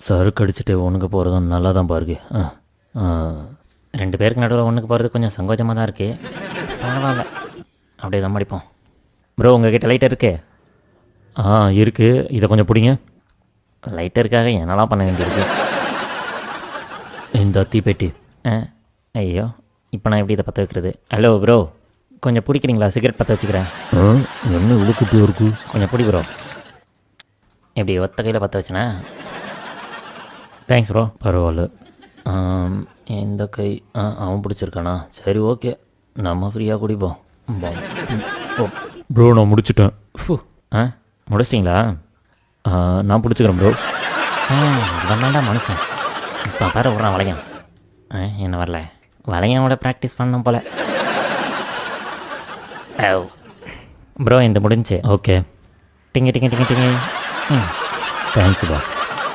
சறுக்கு அடிச்சுட்டு ஒன்றுக்கு போகிறதும் நல்லா தான் பாருங்க. ரெண்டு பேருக்கு நடுவில் ஒன்றுக்கு போகிறது கொஞ்சம் சங்கோஜமாக தான் இருக்குது. பரவாயில்ல, அப்படியே தான் படிப்போம். ப்ரோ, உங்ககிட்ட லைட்டர் இருக்கே? இருக்குது. இதை கொஞ்சம் பிடிங்க. லைட்டருக்காக என்னெல்லாம் பண்ண வேண்டியிருக்கு. இந்த தீப்பெட்டி. ஐயோ, இப்போ நான் எப்படி இதை பற்ற வைக்கிறது? ஹலோ ப்ரோ, கொஞ்சம் பிடிக்கிறீங்களா? சிகரெட் பற்ற வச்சுக்கிறேன். என்ன இவ்வளோ குட்டியாக இருக்கு? கொஞ்சம் பிடி ப்ரோ. எப்படி ஒத்த கையில் பற்ற வச்சேனா? Thanks bro. பரவாயில்ல. இந்த கை அவன் பிடிச்சிருக்கானா? சரி, ஓகே, நம்ம ஃப்ரீயாக குடிப்போம். ஓ ப்ரோ, நான் முடிச்சிட்டேன். முடிச்சிட்டிங்களா? நான் பிடிச்சிக்கிறேன் ப்ரோ. இவன் தான் மனுஷன். இப்போ பாரு விட்றான் வளையம். என்ன வரல, வளையனோட ப்ராக்டிஸ் பண்ணணும் போல். ப்ரோ, இந்த முடிஞ்சு. ஓகே, டிங்க டிங்க டிங்க டிங்க. Thanks bro.